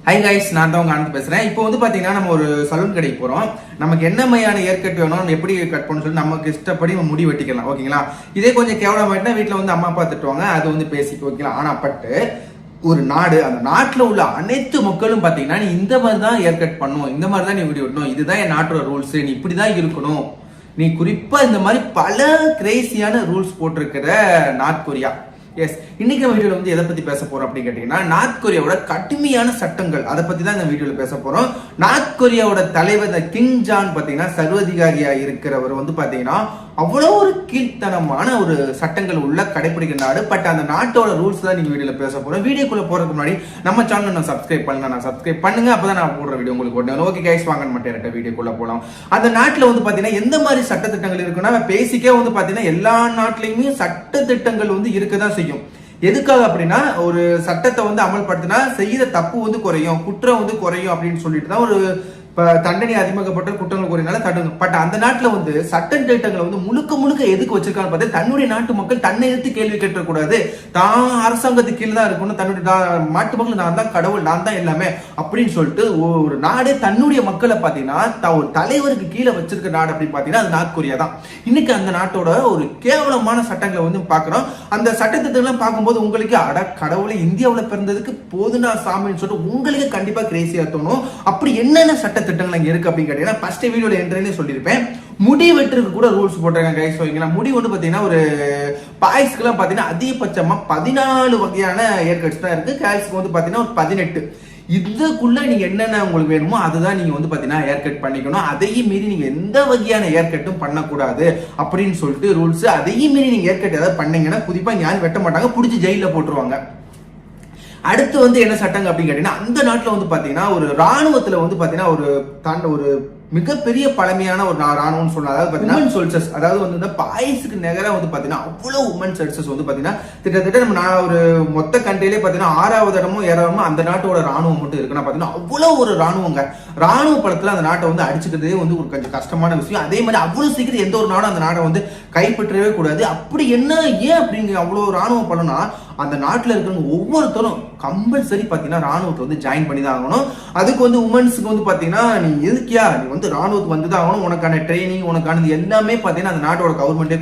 Hi guys, நான் தான் உங்க ஆனந்த் பேசுறேன். இப்போ வந்து பாத்தீங்கன்னா நம்ம ஒரு சலூன் கடைக்கு போறோம். நமக்கு என்ன மாதிரியான ஏர் கட் வேணும், எப்படி கட் பண்ணணும் சொல்லி நமக்கு இஷ்டப்படி நம்ம முடி வெட்டிக்கலாம். ஓகேங்களா? இதே கொஞ்சம் கேவலமாயிட்டா வீட்டுல வந்து அம்மா அப்பா திட்டுவாங்க, அது வந்து பேசிக்கு ஓகேங்களா. ஆனா பட்டு ஒரு நாடு, அந்த நாட்டுல உள்ள அனைத்து மக்களும் பாத்தீங்கன்னா நீ இந்த மாதிரி தான் ஏர் கட் பண்ணணும், இந்த மாதிரி தான் நீ வீடியோ வெட்டணும், இதுதான் என் நாட்டோட ரூல்ஸ், நீ இப்படிதான் இருக்கணும், நீ குறிப்பா இந்த மாதிரி பல கிரேசியான ரூல்ஸ் போட்டிருக்கிற நார்த் கொரியா. எஸ், இன்னைக்கு நம்ம வீடியோல வந்து எதை பத்தி பேச போறோம் அப்படின்னு கேட்டீங்கன்னா, நார்த் கொரியாவோட கடுமையான சட்டங்கள், அதை பத்தி தான் இந்த வீடியோல பேச போறோம். நார்த் கொரியாவோட தலைவர் கிங் ஜான் பாத்தீங்கன்னா சர்வதிகாரியா இருக்கிறவர் வந்து பாத்தீங்கன்னா அவ்வளவு ஒரு கீழ்த்தனமான ஒரு சட்டங்கள் உள்ள கடைபிடிக்கிற நாடு. பட் அந்த நாட்டோட ரூல்ஸ் தான் நீங்க வீடியோல பேச போறோம். வீடியோக்குள்ள போறதுக்கு முன்னாடி நம்ம சேனல் நான் சப்ஸ்கிரைப் பண்ணுங்க, அப்பதான் நான் போடுற வீடியோ உங்களுக்கு உடனே. ஓகே கைஸ், வாங்க மட்டும் வீடியோக்குள்ள போலாம். அந்த நாட்டுல வந்து பாத்தீங்கன்னா எந்த மாதிரி சட்ட திட்டங்கள் இருக்குன்னா, பேசிக்கே வந்து பாத்தீங்கன்னா எல்லா நாட்டிலையுமே சட்ட திட்டங்கள் வந்து இருக்கதான் செய்யும். எதுக்காக அப்படின்னா, ஒரு சட்டத்தை வந்து அமல்படுத்தினா செய்யற தப்பு வந்து குறையும், குற்றம் வந்து குறையும் அப்படின்னு சொல்லிட்டு தான் ஒரு தண்டனை அதிகமாக்கப்பட்ட குற்றங்கள் குறையினால தடுங்க. பட் அந்த நாட்டுல வந்து சட்ட திட்டங்களை வந்து முழுக்க எதுக்கு வச்சிருக்காங்க பார்த்தா, தன்னுடைய நாட்டு மக்கள் தன்னை எடுத்து கேள்வி கேட்டக்கூடாது, தான் அரசாங்கத்துக்கு கீழே தான் இருக்கணும், தன்னுடைய நாட்டு மக்கள் நான் தான் கடவுள், நான் தான் எல்லாமே அப்படின்னு சொல்லிட்டு ஒரு நாடே தன்னுடைய மக்களை பாத்தீங்கன்னா ஒரு தலைவருக்கு கீழே வச்சிருக்க நாடு அப்படின்னு பாத்தீங்கன்னா அது நார்த் கொரியா தான். இன்னைக்கு அந்த நாட்டோட ஒரு கேவலமான சட்டங்களை வந்து பாக்குறோம். அந்த சட்டத்திட்டங்கள்லாம் பார்க்கும்போது உங்களுக்கு அட கடவுளை, இந்தியாவில் பிறந்ததுக்கு போதுனா சாமின்னு சொல்லிட்டு உங்களுக்கு கண்டிப்பா கிரேசியா தோணும். அப்படி என்னென்ன சட்ட திட்டங்கள் அங்க இருக்கு அப்படின்னு கேட்டீங்கன்னா, ஃபர்ஸ்ட் வீடியோல என்ட்ரே சொல்லியிருப்பேன், முடி வெட்டுறதுக்கு கூட ரூல்ஸ் போட்டிருக்காங்க கைஸ். ஓகேங்களா? முடி வந்து பாத்தீங்கன்னா ஒரு பாய்ஸ்க்கு எல்லாம் பாத்தீங்கன்னா அதிகபட்சமா 14 வகையான ஏர் கட்ஸ் தான் இருக்கு. கேர்ள்ஸ்க்கு வந்து பாத்தீங்கன்னா ஒரு 18. இதுக்குள்ள நீங்க என்னென்ன உங்களுக்கு வேணுமோ அதுதான் நீங்க வந்து பாத்தீங்கன்னா ஏர் கட் பண்ணிக்கணும். அதையும் மீறி நீங்க எந்த வகையான ஏர் கட்டும் பண்ணக்கூடாது அப்படின்னு சொல்லிட்டு ரூல்ஸ். அதையும் மீறி நீங்க ஏர் கட் ஏதாவது பண்ணீங்கன்னா குறிப்பா யாரும் வெட்ட மாட்டாங்க, பிடிச்சி ஜெயில போட்டுருவாங்க. அடுத்து வந்து என்ன சட்டங்க அப்படின்னு கேட்டீங்கன்னா, அந்த நாட்டுல வந்து பாத்தீங்கன்னா ஒரு ராணுவத்துல வந்து பாத்தீங்கன்னா ஒரு மிகப்பெரிய பழமையான ஒரு ராணுவம் சொல்லலாம். அதாவது பாத்தீங்கன்னா சோல்ஜர்ஸ், அதாவது வந்து பாய்ஸுக்கு நிகரா வந்து பாத்தீங்கன்னா அவ்வளவு உமன் சோல்ஜர்ஸ் வந்து பாத்தீங்கன்னா கிட்டத்தட்ட நம்ம ஒரு மொத்த கண்ட்ரிலே பாத்தீங்கன்னா 6வது இடமோ 7வது அந்த நாட்டோட ராணுவம் மட்டும் இருக்குன்னா பாத்தீங்கன்னா அவ்வளவு ஒரு ராணுவங்க. ராணுவ படத்துல அந்த நாட்டை வந்து அடிச்சுக்கிறதே வந்து ஒரு கொஞ்சம் கஷ்டமான விஷயம். அதே மாதிரி அவ்வளவு சீக்கிரம் எந்த ஒரு நாடும் அந்த நாட்டை வந்து கைப்பற்றவே கூடாது. அப்படி என்ன ஏன் அப்படிங்க அவ்வளவு ராணுவ படம்னா, அந்த நாட்டுல இருக்கிறவங்க ஒவ்வொருத்தரும் கம்பல்சரி பாத்தீங்கன்னா ராணுவத்தை வந்து ஜாயின் பண்ணி தான் ஆகணும். அதுக்கு வந்து உமன்ஸுக்கு வந்து பாத்தீங்கன்னா நீ எதுக்கியா, நீ வந்து ராணுவத்துக்கு வந்து தான் ஆகணும், உனக்கான ட்ரைனிங் உனக்கானது எல்லாமே பாத்தீங்கன்னா அந்த நாட்டோட கவர்மெண்டே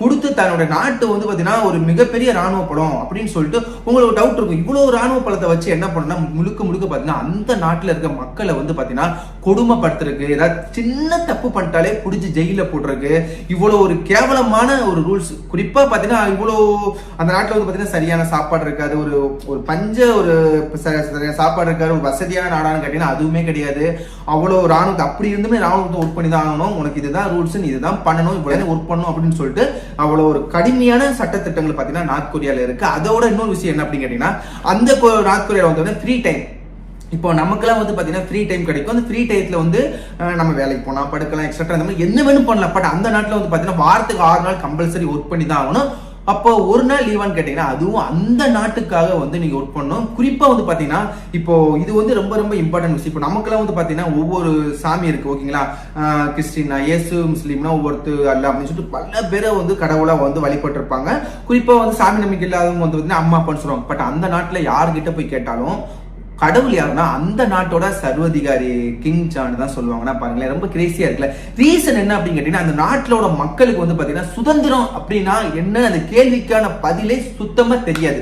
கொடுத்து தன்னோட நாட்டு வந்து பாத்தீங்கன்னா ஒரு மிகப்பெரிய ராணுவ படம் அப்படின்னு சொல்லிட்டு உங்களுக்கு டவுட் இருக்கும். இவ்வளவு ராணுவ படத்தை வச்சு என்ன பண்ணா முழுக்க பாத்தீங்கன்னா அந்த நாட்டுல இருக்க மக்களை வந்து பாத்தீங்கன்னா கொடுமைப்படுத்துறதுக்கு, ஏதாவது சின்ன தப்பு பண்ணிட்டாலே புடிச்சு ஜெயில போடுறதுக்கு, இவ்வளவு ஒரு கேவலமான ஒரு ரூல்ஸ். குறிப்பா பாத்தீங்கன்னா இவ்வளவு அந்த நாட்டுல வந்து பாத்தீங்கன்னா சரியான சாப்பாடு இருக்காது, ஒரு சாப்பாடு இருக்காது, ஒரு வசதியான நாடான்னு கேட்டீங்கன்னா அதுவுமே கிடையாது. அவ்வளவு ராணுவத்தை அப்படி இருந்துமே ராணுவத்தை ஒர்க் பண்ணி தான் ஆகணும், உனக்கு இதுதான் ரூல்ஸ், நீ இதுதான் பண்ணணும், இவ்வளவு ஒர்க் பண்ணணும் அப்படின்னு சொல்லிட்டு அவ்வளவு ஒரு கடுமையான சட்டத்திட்டங்கள் பாத்தீங்கன்னா நார்த் கொரியால இருக்கு. அதோட இன்னொரு விஷயம் என்ன அப்படின்னு கேட்டீங்கன்னா, அந்த நார்த் கொரியால வந்து ஃப்ரீ டைம், இப்போ நமக்கெல்லாம் வந்து பாத்தீங்கன்னா ஃப்ரீ டைம் கிடைக்கும். அந்த ஃப்ரீ டைத்துல வந்து நம்ம வேலைக்கு போனா படுக்கலாம், எக்ஸெட்ரா இந்த மாதிரி என்ன வேணும் பண்ணலாம். பட் அந்த நாட்டுல வந்து பாத்தீங்கன்னா வாரத்துக்கு 6 நாள் கம்பல்சரி ஒர்க் பண்ணி தான் ஆகணும். அப்போ ஒரு நாள் லீவான்னு கேட்டீங்கன்னா அதுவும் அந்த நாட்டுக்காக வந்து நீங்க ஒர்க் பண்ணணும். குறிப்பா வந்து பாத்தீங்கன்னா இப்போ இது வந்து ரொம்ப இம்பார்ட்டன்ட் விஷயம். இப்போ நமக்கெல்லாம் வந்து பாத்தீங்கன்னா ஒவ்வொரு சாமி இருக்கு ஓகேங்களா, கிறிஸ்டினா, இயேசு, முஸ்லீம்னா ஒவ்வொருத்தர் அல்ல அப்படின்னு சொல்லிட்டு பல பேரை வந்து கடவுளா வந்து வழிபட்டு இருப்பாங்க. குறிப்பா வந்து சாமி நம்பிக்கை இல்லாதவங்க வந்து பாத்தீங்கன்னா அம்மா அப்பான்னு சொல்லுவாங்க. பட் அந்த நாட்டுல யாருக்கிட்ட போய் கேட்டாலும் கடவுள் யாருன்னா அந்த நாட்டோட சர்வதிகாரி கிங் ஜான் தான் சொல்லுவாங்கன்னா பாருங்களேன், ரொம்ப கிரேசியா இருக்குல்ல. ரீசன் என்ன அப்படின்னு கேட்டீங்கன்னா, அந்த நாட்டோட மக்களுக்கு வந்து பாத்தீங்கன்னா சுதந்திரம் அப்படின்னா என்ன, அந்த கேள்விக்கான பதிலே சுத்தமா தெரியாது.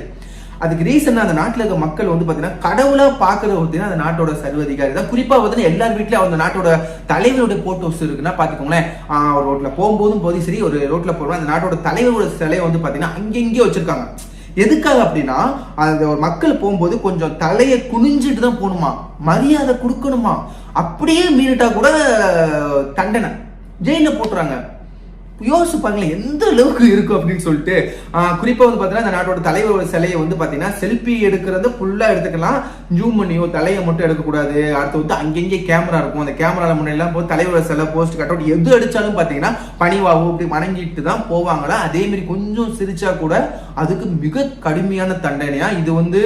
அதுக்கு ரீசன் அந்த நாட்டுல இருக்க மக்கள் வந்து பாத்தீங்கன்னா கடவுளா பாக்குறது பார்த்தீங்கன்னா அந்த நாட்டோட சர்வதிகாரி தான். குறிப்பா வந்து எல்லார் வீட்லயும் அந்த நாட்டோட தலைவருடைய போட்டோஸ் இருக்குன்னா பாத்துக்கோங்களேன். ஒரு ரோட்ல போகும்போதும் சரி, ஒரு ரோட்ல போறோம் அந்த நாட்டோட தலைவரோட சிலையை வந்து பாத்தீங்கன்னா அங்கெங்கே வச்சிருக்காங்க. எதுக்காக அப்படின்னா, அந்த ஒரு மக்கள் போகும்போது கொஞ்சம் தலையை குனிஞ்சிட்டு தான் போகணுமா, மரியாதை கொடுக்கணுமா, அப்படியே மீறிட்டா கூட தண்டனை, ஜெயில போட்டுறாங்க. யோசிச்சு பாருங்களேன் எந்த அளவுக்கு இருக்கும் அப்படின்னு சொல்லிட்டு. குறிப்பா வந்து பாத்தீங்கன்னா இந்த நாட்டோட தலைவரோட சிலையை வந்து பாத்தீங்கன்னா செல்ஃபி எடுக்கிறத ஃபுல்லா எடுத்துக்கலாம், ஜூம் பண்ணியோ தலையை மட்டும் எடுக்கக்கூடாது. அடுத்து வந்து அங்கங்கே கேமரா இருக்கும், அந்த கேமரால முன்னெல்லாம் போது தலைவரோட சிலை போஸ்ட் கட் அவுட் எது அடிச்சாலும் பாத்தீங்கன்னா பணிவாகும் இப்படி வணங்கிட்டு தான் போவாங்களா. அதே மாதிரி கொஞ்சம் சிரிச்சா கூட அதுக்கு மிக கடுமையான தண்டனையா. இது வந்து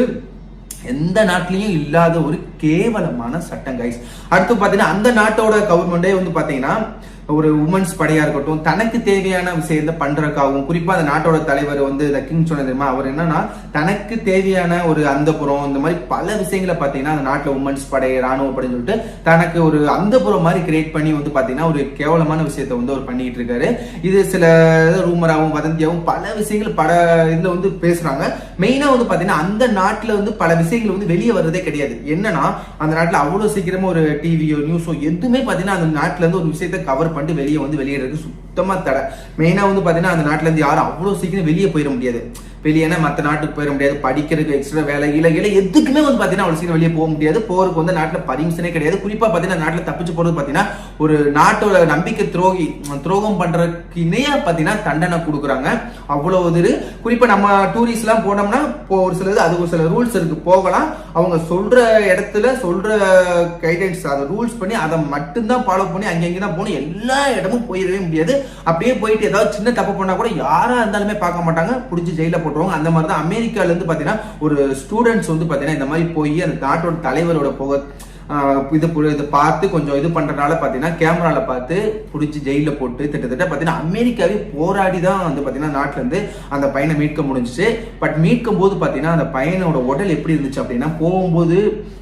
எந்த நாட்டிலையும் இல்லாத ஒரு கேவலமான சட்டம் கைஸ். அடுத்து பாத்தீங்கன்னா அந்த நாட்டோட கவர்மெண்டே வந்து பாத்தீங்கன்னா ஒரு உமன்ஸ் படையா இருக்கட்டும், தனக்கு தேவையான விஷயத்தை பண்றதுக்காகவும், குறிப்பா அந்த நாட்டோட தலைவர் வந்து கிங் சொன்ன தெரியுமா, அவர் என்னன்னா தனக்கு தேவையான ஒரு அந்தப்புறம் இந்த மாதிரி பல விஷயங்களை பாத்தீங்கன்னா அந்த நாட்டுல உமன்ஸ் படை ராணுவ படைன்னு சொல்லிட்டு தனக்கு ஒரு அந்தப்புறம் மாதிரி கிரியேட் பண்ணி வந்து பாத்தீங்கன்னா ஒரு கேவலமான விஷயத்தை வந்து அவர் பண்ணிட்டு இருக்காரு. இது சில ரூமராகவும் வதந்தியாகவும் பல விஷயங்கள் பல இதுல வந்து பேசுறாங்க. மெயினா வந்து பாத்தீங்கன்னா அந்த நாட்டுல வந்து பல விஷயங்கள் வந்து வெளியே வர்றதே கிடையாது. என்னன்னா அந்த நாட்டுல அவ்வளவு சீக்கிரமா ஒரு டிவியோ நியூஸோ எதுவுமே பாத்தீங்கன்னா அந்த நாட்டுல இருந்து ஒரு விஷயத்தை கவர் பண்ணிட்டு வெளியே வந்து வெளியேறது சுத்தமா தடை. மெயினா வந்து பாத்தீங்கன்னா அந்த நாட்டுல இருந்து யாரும் அவ்வளவு சீக்கிரம் வெளியே போயிட முடியாது. வெளியேனா மற்ற நாட்டுக்கு போயிட முடியாது, படிக்கிறதுக்கு எக்ஸ்ட்ரா வேலை இல்லை எதுக்குமே வந்து பாத்தீங்கன்னா அவ்வளவு சீக்கிரம் வெளியே போக முடியாது. போறதுக்கு வந்து நாட்டுல பர்மிஷனே கிடையாது. குறிப்பா பாத்தீங்கன்னா நாட்டுல தப்பிச்சு போறது பாத்தீங்கன்னா ஒரு நாட்டோட நம்பிக்கை துரோகம் பண்றதுக்கு இணையா பாத்தீங்கன்னா தண்டனை கொடுக்குறாங்க. அவ்வளவு குறிப்பா நம்ம டூரிஸ்ட் எல்லாம் போனோம்னா ஒரு சிலது அது ஒரு சில ரூல்ஸ் இருக்கு, போகலாம். அவங்க சொல்ற இடத்துல சொல்ற கைடன்ஸ் அதை ரூல்ஸ் பண்ணி அதை மட்டும்தான் ஃபாலோ பண்ணி அங்கங்க தான் போகணும். எல்லா இடமும் போயிடவே முடியாது. அப்படியே போயிட்டு ஏதாவது சின்ன தப்பு பண்ணா கூட யாரா இருந்தாலுமே பார்க்க மாட்டாங்க, பிடிச்சி ஜெயில போட்டுருவாங்க. அந்த மாதிரி தான் அமெரிக்கால இருந்து பாத்தீங்கன்னா ஒரு ஸ்டூடெண்ட்ஸ் வந்து பாத்தீங்கன்னா இந்த மாதிரி போய் அந்த நாட்டோட தலைவரோட போக இது பார்த்து கொஞ்சம் இது பண்றதுனால பாத்தீங்கன்னா கேமரால பார்த்து பிடிச்சி ஜெயில போட்டு கிட்டத்தட்ட பாத்தீங்கன்னா அமெரிக்காவே போராடி தான் வந்து பாத்தீங்கன்னா நாட்டுல இருந்து அந்த பையனை மீட்க முடிஞ்சிச்சு. பட் மீட்கும் போது பாத்தீங்கன்னா அந்த பையனோட உடல் எப்படி இருந்துச்சு அப்படின்னா, போகும்போது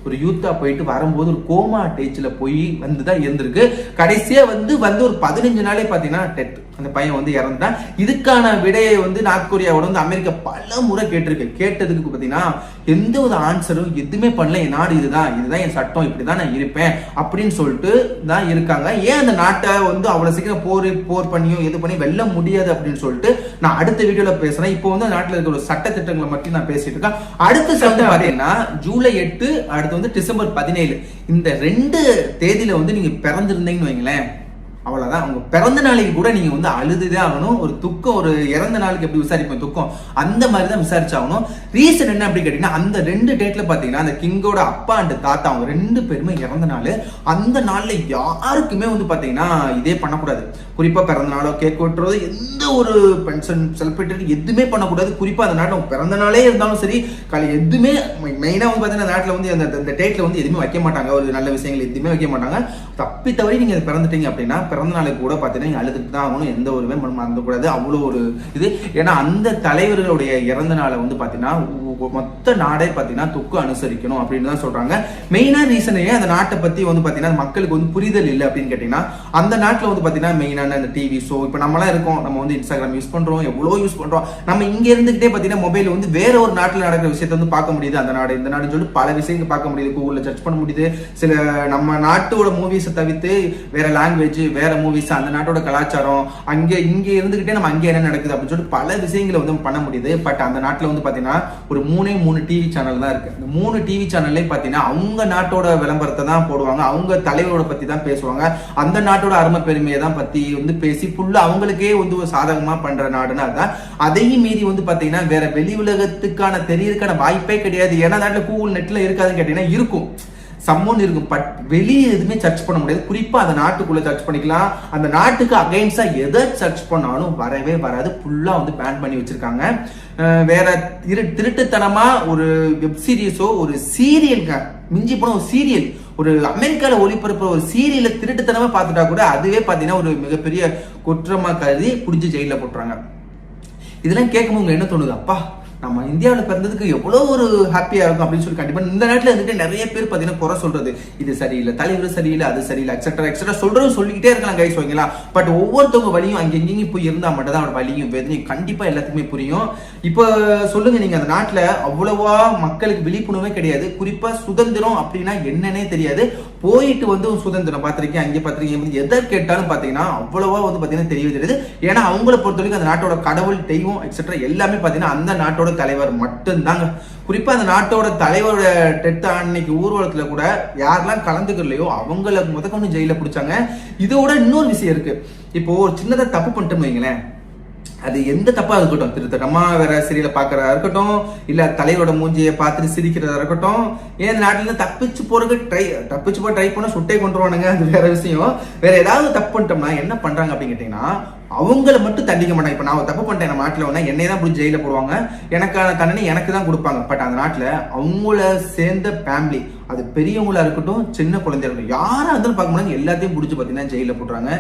ஒரு யூத்தா போயிட்டு வரும்போது ஒரு கோமா ஸ்டேஜ்ல போய் வந்துதான் இருந்திருக்கு. கடைசியா வந்து ஒரு 15 நாளே பாத்தீங்கன்னா டெத், அந்த பையன் வந்து இறந்துட்டான். இதுக்கான விடையை வந்து நார்த் கொரியாவோட வந்து அமெரிக்கா பல முறை கேட்டிருக்கு. கேட்டதுக்கு பாத்தீங்கன்னா எந்த ஒரு ஆன்சரும் எதுவுமே பண்ணல. என் நாடு இதுதான் என் சட்டம், இப்படிதான் நான் இருப்பேன் அப்படின்னு சொல்லிட்டு தான் இருக்காங்க. ஏன் அந்த நாட்டை வந்து அவ்வளவு சீக்கிரம் போர் பண்ணியோ எது பண்ணி வெல்ல முடியாது அப்படின்னு சொல்லிட்டு நான் அடுத்த வீடியோல பேசுறேன். இப்போ வந்து நாட்டுல இருக்கிற ஒரு சட்ட திட்டங்களை மட்டும் நான் பேசிட்டு இருக்கேன். அடுத்த சட்டம் பாத்தீங்கன்னா ஜூலை 8, அடுத்து வந்து டிசம்பர் 17. இந்த 2 தேதியில வந்து நீங்க பிறந்திருந்தீங்கன்னு வைங்களேன், அவ்வளவுதான். அவங்க பிறந்த நாளைக்கு கூட நீங்க வந்து அழுதுதான் ஆகணும். ஒரு துக்கம், ஒரு இறந்த நாளுக்கு எப்படி விசாரிப்போம் துக்கம், அந்த மாதிரி தான் விசாரிச்சாகணும். ரீசன் என்ன அப்படி கேட்டீங்கன்னா, அந்த 2 டேட்ல பாத்தீங்கன்னா அந்த கிங்கோட அப்பா அண்ட் தாத்தா அவங்க 2 பேருமே இறந்த நாள். அந்த நாள்ல யாருக்குமே வந்து பாத்தீங்கன்னா இதே பண்ணக்கூடாது. குறிப்பா பிறந்த நாளோ கேக் வெட்டுறதோ எந்த ஒரு பென்ஷன் செலிப்ரேட் எதுவுமே பண்ணக்கூடாது. குறிப்பா அந்த நாட்டில் பிறந்த நாளே இருந்தாலும் சரி, எதுவுமே மெயினா வந்து பாத்தீங்கன்னா நாட்டுல வந்து அந்த டேட்ல வந்து எதுவுமே வைக்க மாட்டாங்க. ஒரு நல்ல விஷயங்கள் எதுவுமே வைக்க மாட்டாங்க. தப்பி தவறி நீங்க பிறந்துட்டீங்க அப்படின்னா பிறந்த நாளைக்கு கூட பாத்தீங்கன்னா அழுதுட்டு தான் ஆகணும். எந்த ஒருமே மறந்துக்கூடாது. அவ்வளவு ஒரு இது. ஏன்னா அந்த தலைவர்களுடைய இறந்த நாளை வந்து பாத்தீங்கன்னா மொத்த நாடே பாத்தீங்கன்னா துக்கம் அனுசரிக்கணும் அப்படின்னு தான் சொல்றாங்க. மெயினா ரீசனே அந்த நாட்டை பத்தி வந்து பாத்தீங்கன்னா மக்களுக்கு வந்து புரிதல் இல்லை அப்படின்னு கேட்டீங்கன்னா, அந்த நாட்டுல வந்து பாத்தீங்கன்னா மெயினான அந்த டிவி ஷோ, இப்ப நம்மளாம் இருக்கோம், நம்ம வந்து இன்ஸ்டாகிராம் யூஸ் பண்றோம், எவ்வளவு யூஸ் பண்றோம். நம்ம இங்க இருந்துகிட்டே பாத்தீங்கன்னா மொபைல் வந்து வேற ஒரு நாட்டுல நடக்கிற விஷயத்த வந்து பார்க்க முடியுது. அந்த நாடு இந்த நாடுன்னு சொல்லி பல விஷயங்கள் பார்க்க முடியுது. கூகுள்ல சர்ச் பண்ண முடியுது. சில நம்ம நாட்டோட மூவிஸை தவிர்த்து வேற லாங்குவேஜ், வேற மூவிஸ், அந்த நாட்டோட கலாச்சாரம், இங்க இருந்துகிட்டே நம்ம அங்கே என்ன நடக்குது அப்படின்னு சொல்லிட்டு பல விஷயங்களை வந்து பண்ண முடியுது. பட் அந்த நாட்டுல வந்து பாத்தீங்கன்னா ஒரு 3 டிவி சேனல் தான் இருக்கு. இந்த 3 டிவி சேனல்லே பாத்தீங்கன்னா அவங்க நாட்டோட விளம்பரத்தை தான் போடுவாங்க, அவங்க தலைவரோட பத்தி தான் பேசுவாங்க, அந்த நாட்டோட அருமை பெருமையை தான் பத்தி வந்து பேசி ஃபுல்லா அவங்களுக்கே வந்து ஒரு சாதகமா பண்ற நாடுன்னா அதுதான். அதையும் மீறி வந்து பாத்தீங்கன்னா வேற வெளி உலகத்துக்கான தெரியறதுக்கான வாய்ப்பே கிடையாது. ஏன்னா நாட்டுல கூகுள் நெட்ல இருக்காதுன்னு கேட்டீங்கன்னா இருக்கும், சம்மன் இருக்கும். பட் வெளியே எதுவுமே சர்ச் பண்ண முடியாது. குறிப்பா அந்த நாட்டுக்குள்ள சர்ச் பண்ணிக்கலாம். அந்த நாட்டுக்கு அகைன்ஸ்டா எதை சர்ச் பண்ணாலும் வரவே வராது. ஃபுல்லா வந்து பேன் பண்ணி வச்சிருக்காங்க. வேற திருட்டுத்தனமா ஒரு வெப் சீரிஸோ ஒரு சீரியல், மிஞ்சி போன ஒரு சீரியல், ஒரு அமெரிக்கால ஒளிபரப்புற ஒரு சீரியலை திருட்டுத்தனமா பார்த்துட்டா கூட அதுவே பாத்தீங்கன்னா ஒரு மிகப்பெரிய குற்றமா கருதி புடிச்சு ஜெயில போட்டுறாங்க. இதெல்லாம் கேட்கும்போது என்ன தோணுது, அப்பா நம்ம இந்தியாவில் பிறந்ததுக்கு எவ்வளவு ஒரு ஹாப்பியா இருக்கும் அப்படின்னு சொல்லி கண்டிப்பா இந்த நாட்டில் இருந்துட்டு நிறைய பேர் பாத்தீங்கன்னா குறை சொல்றது, இது சரியில்லை, தலைவர் சரியில்லை, அது சரியில்லை, எக்ஸெட்ரா சொல்றது சொல்லிக்கிட்டே இருக்கலாம் கைஸ், ஓகேங்களா. பட் ஒவ்வொருத்தவங்க வழியும் அங்கெங்கேயும் போய் இருந்தா மட்டும் தான் அவனோட வழியும் வேதனையும் கண்டிப்பா எல்லாத்துக்குமே புரியும். இப்போ சொல்லுங்க, நீங்க அந்த நாட்டுல அவ்வளவா மக்களுக்கு விழிப்புணர்வே கிடையாது. குறிப்பா சுதந்திரம் அப்படின்னா என்னன்னே தெரியாது. போயிட்டு வந்து சுதந்திரம் பார்த்திருக்கேன், அங்கே பார்த்திருக்கேன், எதை கேட்டாலும் பாத்தீங்கன்னா அவ்வளவா வந்து பாத்தீங்கன்னா தெரியவே தெரியுது. ஏன்னா அவங்கள பொறுத்த வரைக்கும் அந்த நாட்டோட கடவுள், தெய்வம், எக்ஸெட்ரா எல்லாமே பாத்தீங்கன்னா அந்த நாட்டோட தலைவர் மட்டும்தாங்க. குறிப்பா அந்த நாட்டோட தலைவரோட டெத் அன்னைக்கு ஊர்வலத்துல கூட யாரெல்லாம் கலந்துக்கலையோ அவங்கள முதற்கொண்டு ஜெயில பிடிச்சாங்க. இதோட இன்னொரு விஷயம் இருக்கு. இப்போ ஒரு சின்னதா தப்பு பண்ணிட்டு வைங்களேன், அது எந்த தப்பா இருக்கட்டும், திருத்தமா வேற சீரியல பாக்குறதா இருக்கட்டும், இல்ல தலைவரோட மூஞ்சியை பார்த்துட்டு சிரிக்கிறதா இருக்கட்டும், ஏன் நாட்டுல இருந்து தப்பிச்சு போக ட்ரை பண்ண சுட்டே கொண்டுருவானுங்க, அது வேற விஷயம். வேற ஏதாவது தப்பு பண்ணிட்டோம்னா என்ன பண்றாங்க அப்படின்னு கேட்டீங்கன்னா, அவங்கள மட்டும் தண்டிக்க மாட்டாங்க. இப்ப நான் தப்பு பண்ணிட்டேன் நம்ம நாட்டுல ஒண்ணா என்னைய தான் பிடிச்சி ஜெயில போடுவாங்க, எனக்கான தண்டனை எனக்கு தான் கொடுப்பாங்க. பட் அந்த நாட்டுல அவங்கள சேர்ந்த ஃபேமிலி, அது பெரியவங்களா இருக்கட்டும் சின்ன குழந்தையா இருக்கட்டும், யாரா இருந்தாலும் பார்க்க முடியாது, எல்லாத்தையும் பிடிச்சி பாத்தீங்கன்னா ஜெயில போடுறாங்க.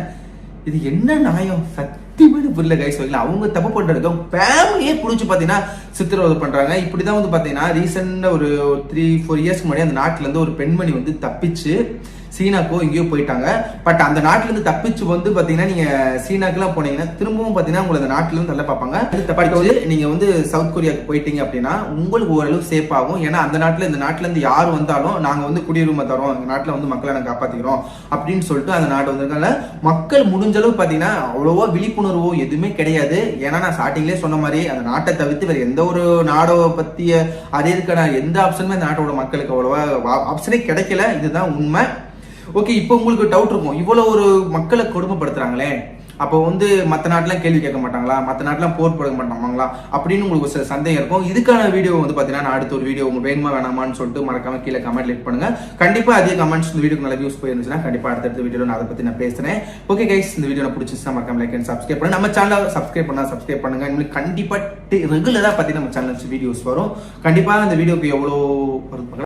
இது என்ன நியாயம் சத்தியமான புரியல கைஸ். அவங்க தப்பு பண்றது ஃபேமிலியே புடிச்சு பாத்தீங்கன்னா சித்திரவதை பண்றாங்க. இப்படிதான் வந்து பாத்தீங்கன்னா ரீசெண்டா ஒரு 3-4 இயர்ஸ்க்கு முன்னாடி அந்த நாட்டுல இருந்து ஒரு பெண்மணி வந்து தப்பிச்சு சீனாக்கோ எங்கேயோ போயிட்டாங்க. பட் அந்த நாட்டுல இருந்து தப்பிச்சு வந்து பாத்தீங்கன்னா நீங்க சீனாக்கெல்லாம் போனீங்கன்னா திரும்பவும் பாத்தீங்கன்னா உங்களை அந்த நாட்டுல இருந்து தள்ள பார்ப்பாங்க. தப்பிச்சு நீங்க வந்து சவுத் கொரியாவுக்கு போயிட்டீங்க அப்படின்னா உங்களுக்கு ஓரளவு சேஃப் ஆகும். ஏன்னா அந்த நாட்டுல இந்த நாட்டுல இருந்து யார் வந்தாலும் நாங்க வந்து குடியுரிமை தரோம், எங்க நாட்டுல வந்து மக்களை நாங்க காப்பாத்திக்கிறோம் அப்படின்னு சொல்லிட்டு அந்த நாடு வந்திருக்காங்க. மக்கள் முடிஞ்ச அளவு பாத்தீங்கன்னா அவ்வளவா விழிப்புணர்வோ எதுவுமே கிடையாது. ஏன்னா நான் ஸ்டார்டிங்லேயே சொன்ன மாதிரி அந்த நாட்டை தவிர்த்து வேற எந்த ஒரு நாடோ பத்திய அறியறதுக்கான எந்த ஆப்ஷனுமே அந்த நாட்டோட மக்களுக்கு அவ்வளவா ஆப்ஷனே கிடைக்கல. இதுதான் உண்மை. ஓகே, இப்போ உங்களுக்கு டவுட் இருக்கும், இவ்வளவு ஒரு மக்களை கொடுமைப்படுத்துறாங்களே, அப்போ வந்து மற்ற நாட்டுலாம் கேள்வி கேட்க மாட்டாங்களா, மற்ற நாட்டுலாம் போர் போட மாட்டாங்களா அப்படின்னு உங்களுக்கு ஒரு சந்தேகம் இருக்கும். இதுக்கான வீடியோ வந்து பாத்தீங்கன்னா நான் அடுத்த ஒரு வீடியோ உங்களுக்கு வேணுமா வேணாமான்னு சொல்லிட்டு மறக்காம கீழே கமெண்ட் லிக் பண்ணுங்க. கண்டிப்பா அதே கமெண்ட்ஸ் இந்த வீடியோக்கு நல்ல வியூஸ் போயிருந்துச்சுன்னா கண்டிப்பா அடுத்த வீடியோ நான் அதை பத்தி நான் பேசுறேன். ஓகே கைஸ், இந்த வீடியோ பிடிச்சிருந்தா மறக்காம லைக் அண்ட் சப்ஸ்கிரைப் பண்ணுங்க. நம்ம சேனலை சப்ஸ்கிரைப் பண்ணுங்க. உங்களுக்கு கண்டிப்பா ரெகுலரா பாத்தீங்கன்னா நம்ம சேனல் வீடியோஸ் வரும். கண்டிப்பா இந்த வீடியோக்கு எவ்வளவு